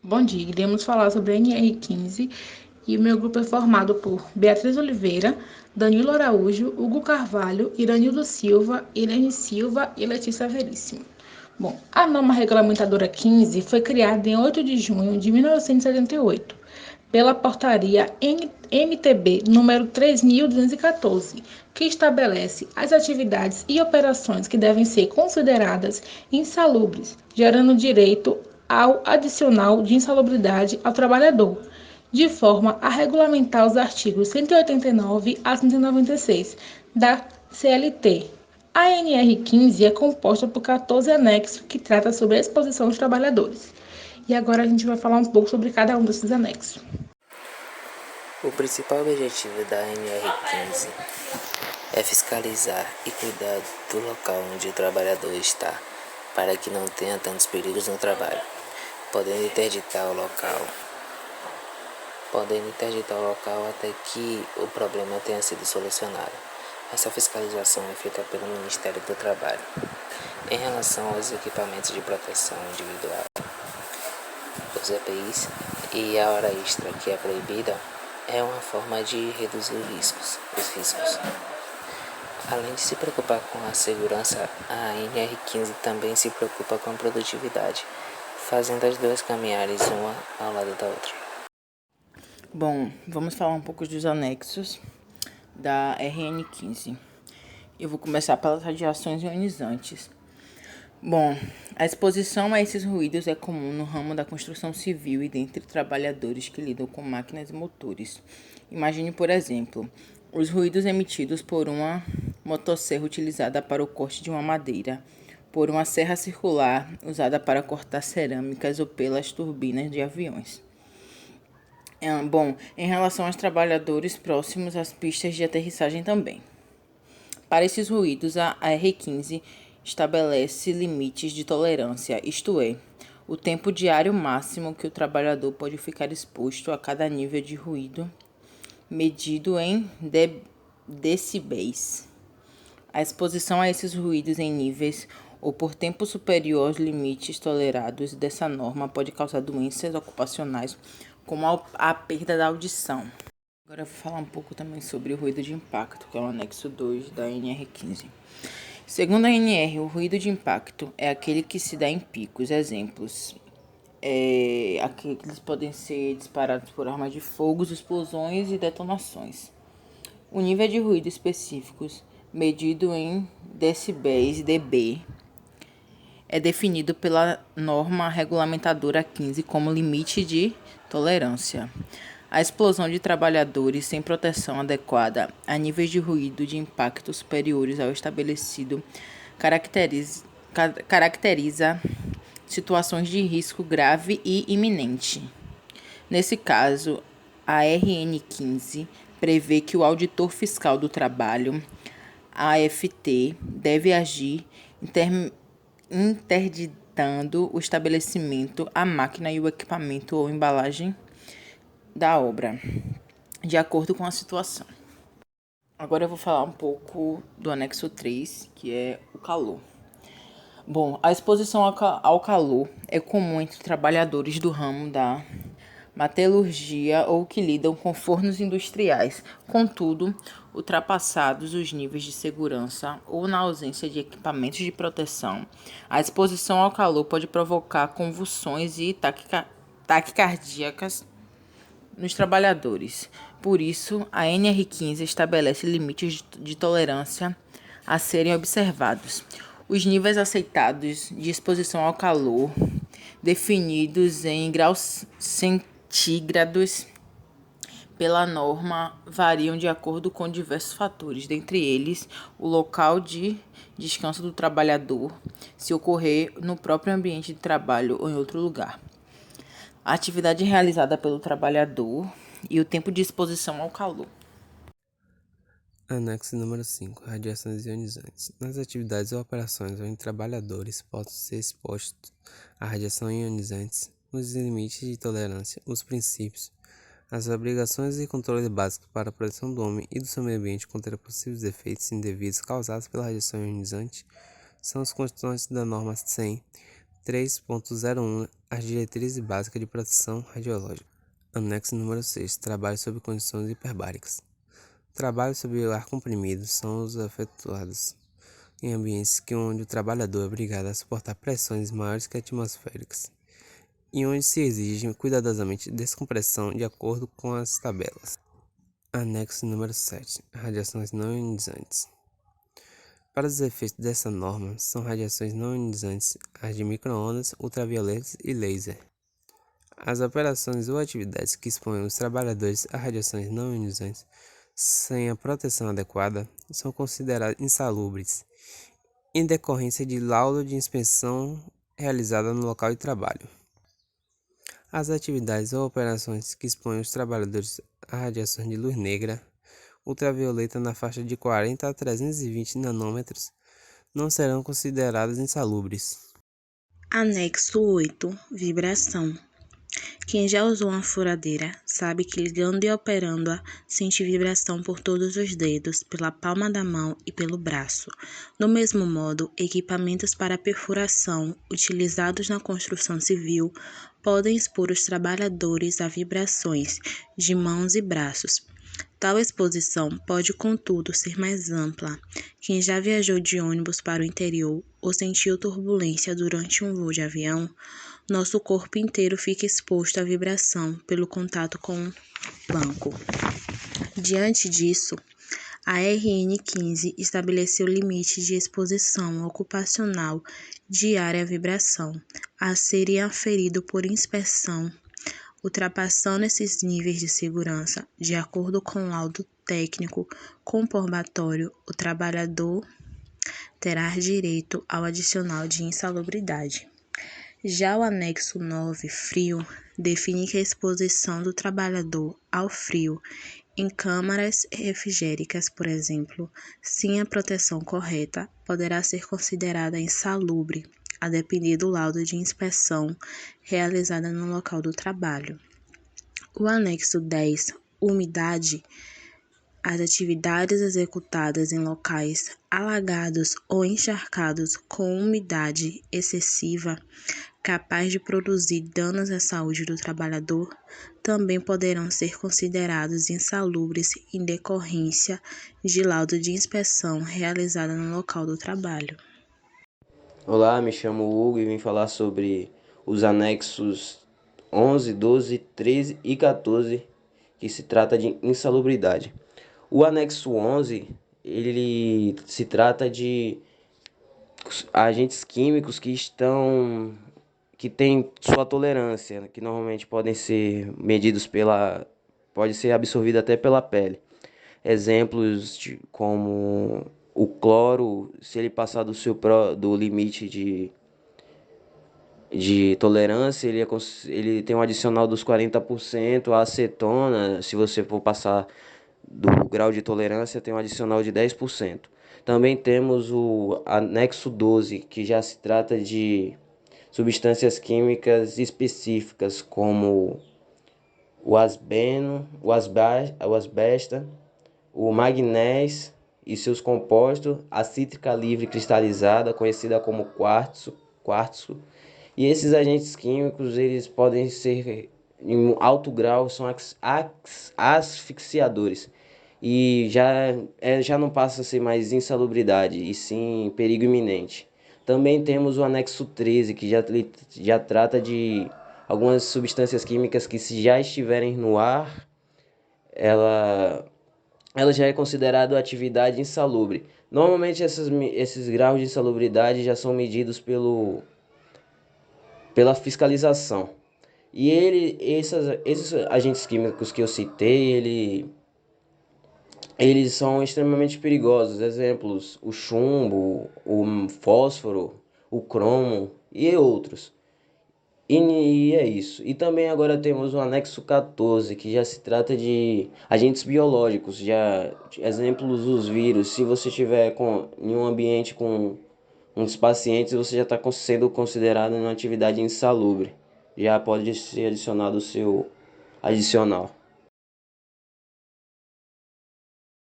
Bom dia, iremos falar sobre a NR15 e o meu grupo é formado por Beatriz Oliveira, Danilo Araújo, Hugo Carvalho, Iranildo Silva, Irene Silva e Letícia Veríssimo. Bom, a norma regulamentadora 15 foi criada em 8 de junho de 1978 pela portaria MTB número 3.214, que estabelece as atividades e operações que devem ser consideradas insalubres, gerando direito ao adicional de insalubridade ao trabalhador, de forma a regulamentar os artigos 189 a 196 da CLT. A NR15 é composta por 14 anexos que trata sobre a exposição dos trabalhadores. E agora a gente vai falar um pouco sobre cada um desses anexos. O principal objetivo da NR15 é fiscalizar e cuidar do local onde o trabalhador está, para que não tenha tantos perigos no trabalho, podendo interditar o local até que o problema tenha sido solucionado. Essa fiscalização é feita pelo Ministério do Trabalho. Em relação aos equipamentos de proteção individual, os EPIs e a hora extra que é proibida, é uma forma de reduzir os riscos. Além de se preocupar com a segurança, a NR15 também se preocupa com a produtividade, fazendo as duas caminharem uma ao lado da outra. Bom, vamos falar um pouco dos anexos da RN15. Eu vou começar pelas radiações ionizantes. Bom, a exposição a esses ruídos é comum no ramo da construção civil e dentre trabalhadores que lidam com máquinas e motores. Imagine, por exemplo, os ruídos emitidos por uma motosserra utilizada para o corte de uma madeira, por uma serra circular usada para cortar cerâmicas ou pelas turbinas de aviões. Bom, em relação aos trabalhadores próximos às pistas de aterrissagem também. Para esses ruídos, a R15 estabelece limites de tolerância, isto é, o tempo diário máximo que o trabalhador pode ficar exposto a cada nível de ruído, medido em decibéis. A exposição a esses ruídos em níveis ou por tempo superior aos limites tolerados dessa norma pode causar doenças ocupacionais, como a perda da audição. Agora eu vou falar um pouco também sobre o ruído de impacto, que é o anexo 2 da NR15. Segundo a ANR, o ruído de impacto é aquele que se dá em picos. Exemplos: aqueles podem ser disparados por armas de fogo, explosões e detonações. O nível de ruído específicos, medido em decibéis dB, é definido pela norma regulamentadora 15 como limite de tolerância. A explosão de trabalhadores sem proteção adequada a níveis de ruído de impacto superiores ao estabelecido caracteriza situações de risco grave e iminente. Nesse caso, a RN15 prevê que o auditor fiscal do trabalho, AFT, deve agir interditando o estabelecimento, a máquina e o equipamento ou embalagem da obra, de acordo com a situação. Agora eu vou falar um pouco do anexo 3, que é o calor. Bom, a exposição ao calor é comum entre trabalhadores do ramo da metalurgia ou que lidam com fornos industriais. Contudo, ultrapassados os níveis de segurança ou na ausência de equipamentos de proteção, a exposição ao calor pode provocar convulsões e taquicardíacas nos trabalhadores. Por isso, a NR15 estabelece limites de tolerância a serem observados. Os níveis aceitados de exposição ao calor, definidos em graus centígrados pela norma, variam de acordo com diversos fatores, dentre eles o local de descanso do trabalhador, se ocorrer no próprio ambiente de trabalho ou em outro lugar, a atividade realizada pelo trabalhador e o tempo de exposição ao calor. Anexo número 5. Radiações ionizantes. Nas atividades ou operações onde trabalhadores possam ser expostos a radiações ionizantes, os limites de tolerância, os princípios, as obrigações e controles básicos para a proteção do homem e do seu meio ambiente contra possíveis efeitos indevidos causados pela radiação ionizante são os constantes da norma 100 3.01 As diretrizes básicas de proteção radiológica. Anexo número 6 Trabalho sob condições hiperbáricas. Trabalhos sob o ar comprimido são os efetuados em ambientes onde o trabalhador é obrigado a suportar pressões maiores que atmosféricas e onde se exige cuidadosamente descompressão de acordo com as tabelas. Anexo número 7 Radiações não ionizantes. Para os efeitos dessa norma, são radiações não ionizantes as de micro-ondas, ultravioletas e laser. As operações ou atividades que expõem os trabalhadores a radiações não ionizantes sem a proteção adequada são consideradas insalubres, em decorrência de laudo de inspeção realizada no local de trabalho. As atividades ou operações que expõem os trabalhadores a radiações de luz negra, ultravioleta na faixa de 40 a 320 nanômetros não serão consideradas insalubres. Anexo 8 Vibração. Quem já usou uma furadeira sabe que ligando e operando-a sente vibração por todos os dedos, pela palma da mão e pelo braço. Do mesmo modo, equipamentos para perfuração utilizados na construção civil podem expor os trabalhadores a vibrações de mãos e braços. Tal exposição pode, contudo, ser mais ampla. Quem já viajou de ônibus para o interior ou sentiu turbulência durante um voo de avião, nosso corpo inteiro fica exposto à vibração pelo contato com o banco. Diante disso, a RN15 estabeleceu limite de exposição ocupacional diária à vibração, a ser aferido por inspeção. Ultrapassando esses níveis de segurança, de acordo com o laudo técnico comprobatório, o trabalhador terá direito ao adicional de insalubridade. Já o anexo 9, frio, define que a exposição do trabalhador ao frio em câmaras refrigéricas, por exemplo, sem a proteção correta, poderá ser considerada insalubre, a depender do laudo de inspeção realizada no local do trabalho. O anexo 10, umidade. As atividades executadas em locais alagados ou encharcados com umidade excessiva, capaz de produzir danos à saúde do trabalhador, também poderão ser considerados insalubres em decorrência de laudo de inspeção realizada no local do trabalho. Olá, me chamo Hugo e vim falar sobre os anexos 11, 12, 13 e 14, que se trata de insalubridade. O anexo 11, ele se trata de agentes químicos que têm sua tolerância, que normalmente podem ser medidos pode ser absorvido até pela pele. Exemplos como o cloro, se ele passar do limite de tolerância, ele tem um adicional dos 40%. A acetona, se você for passar do grau de tolerância, tem um adicional de 10%. Também temos o anexo 12, que já se trata de substâncias químicas específicas, como o asbeno, o asbesta, o magnésio e seus compostos, a cítrica livre cristalizada, conhecida como quartzo. E esses agentes químicos, eles podem ser, em alto grau, são asfixiadores. E já não passa a ser mais insalubridade, e sim perigo iminente. Também temos o anexo 13, que já trata de algumas substâncias químicas que, se já estiverem no ar, ela já é considerada atividade insalubre. Normalmente esses graus de insalubridade já são medidos pela fiscalização. E esses agentes químicos que eu citei, eles são extremamente perigosos. Exemplos: o chumbo, o fósforo, o cromo e outros. E é isso. E também agora temos o anexo 14, que já se trata de agentes biológicos. Exemplos: os vírus. Se você estiver em um ambiente com uns pacientes, você já está sendo considerado uma atividade insalubre. Já pode ser adicionado o seu adicional.